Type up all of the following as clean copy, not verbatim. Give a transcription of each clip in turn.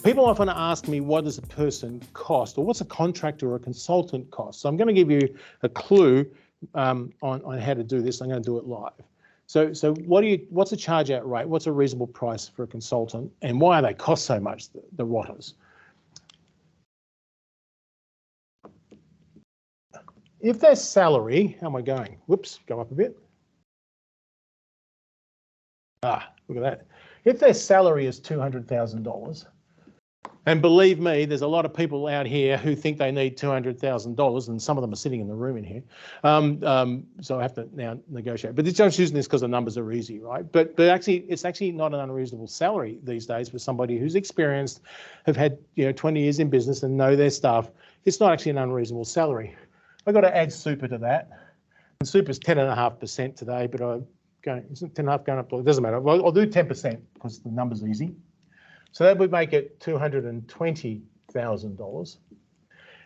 People often ask me, what does a person cost, or what's a contractor or a consultant cost? So I'm going to give you a clue on how to do this. I'm going to do it live. So what's a charge out rate? What's a reasonable price for a consultant, and why do they cost so much, the rotters? If their salary, how am I going? Whoops, go up a bit. Look at that. If their salary is $200,000, and believe me, there's a lot of people out here who think they need $200,000, and some of them are sitting in the room in here. So I have to now negotiate. But it's just using this because the numbers are easy, right? But actually, it's actually not an unreasonable salary these days for somebody who's experienced, have had 20 years in business and know their stuff. It's not actually an unreasonable salary. I've got to add super to that. And super's 10.5% today, but isn't 10.5 going up? It doesn't matter. I'll do 10% because the number's easy. So that would make it $220,000.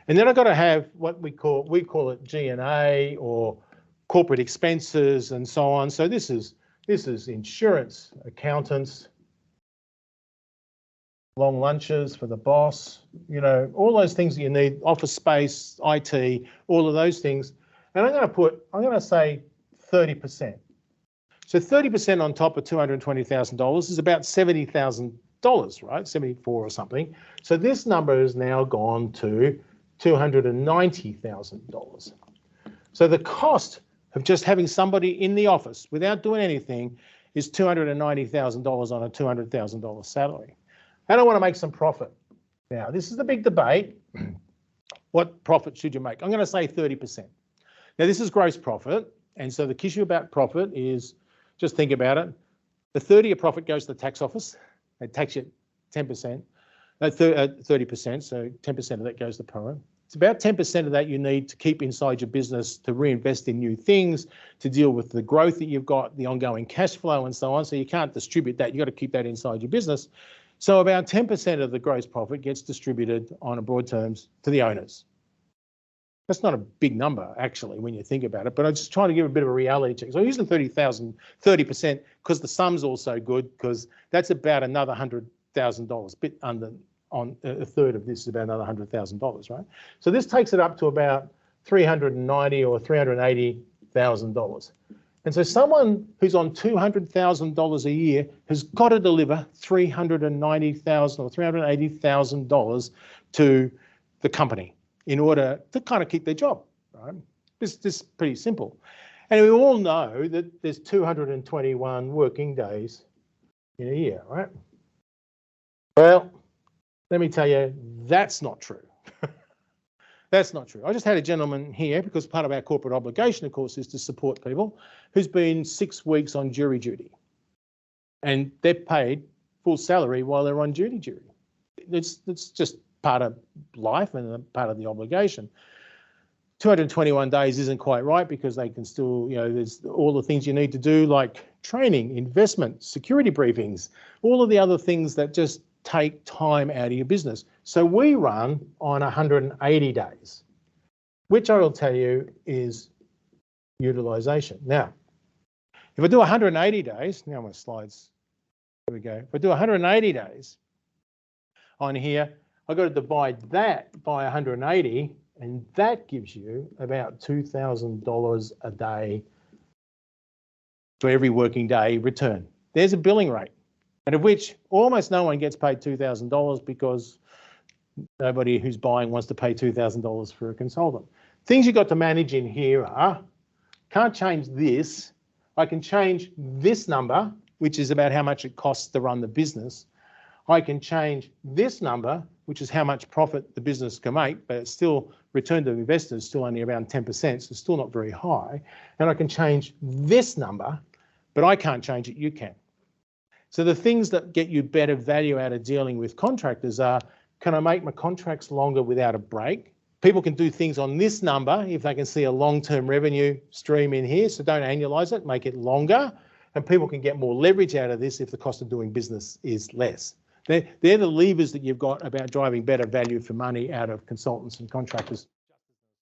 And then I've got to have what we call it G&A or corporate expenses and so on. So this is insurance, accountants, long lunches for the boss, all those things that you need, office space, IT, all of those things. And I'm going to say 30%. So 30% on top of $220,000 is about $70,000, right? 74 or something. So this number has now gone to $290,000. So the cost of just having somebody in the office without doing anything is $290,000 on a $200,000 salary. And I want to make some profit. Now, this is the big debate. What profit should you make? I'm going to say 30%. Now, this is gross profit. And so the issue about profit is, just think about it. The 30 of profit goes to the tax office. They tax you 10%, 30%, so 10% of that goes to pro. It's about 10% of that you need to keep inside your business to reinvest in new things, to deal with the growth that you've got, the ongoing cash flow and so on. So you can't distribute that. You've got to keep that inside your business. So about 10% of the gross profit gets distributed on a broad terms to the owners. That's not a big number, actually, when you think about it, but I'm just trying to give a bit of a reality check. So I'm using 30% because the sum's also good, because that's about another $100,000, bit under, on a third of this is about another $100,000, right? So this takes it up to about $390,000 or $380,000. And so someone who's on $200,000 a year has got to deliver $390,000 or $380,000 to the company in order to kind of keep their job, right? This is pretty simple. And we all know that there's 221 working days in a year, right? Well, let me tell you, that's not true. That's not true. I just had a gentleman here, because part of our corporate obligation, of course, is to support people, who's been 6 weeks on jury duty. And they're paid full salary while they're on duty. It's just part of life and part of the obligation. 221 days isn't quite right, because they can still, there's all the things you need to do, like training, investment, security briefings, all of the other things that just take time out of your business. So we run on 180 days, which I will tell you is utilization. Now, if I do 180 days, now my slides, here we go. If I do 180 days on here, I've got to divide that by 180, and that gives you about $2,000 a day for every working day return. There's a billing rate, and of which almost no one gets paid $2,000, because nobody who's buying wants to pay $2,000 for a consultant. Things you've got to manage in here are, can't change this. I can change this number, which is about how much it costs to run the business. I can change this number, which is how much profit the business can make, but it's still, return to investors still only around 10%, so it's still not very high. And I can change this number, but I can't change it, you can. So the things that get you better value out of dealing with contractors are, can I make my contracts longer without a break? People can do things on this number if they can see a long-term revenue stream in here, so don't annualize it, make it longer. And people can get more leverage out of this if the cost of doing business is less. They're the levers that you've got about driving better value for money out of consultants and contractors.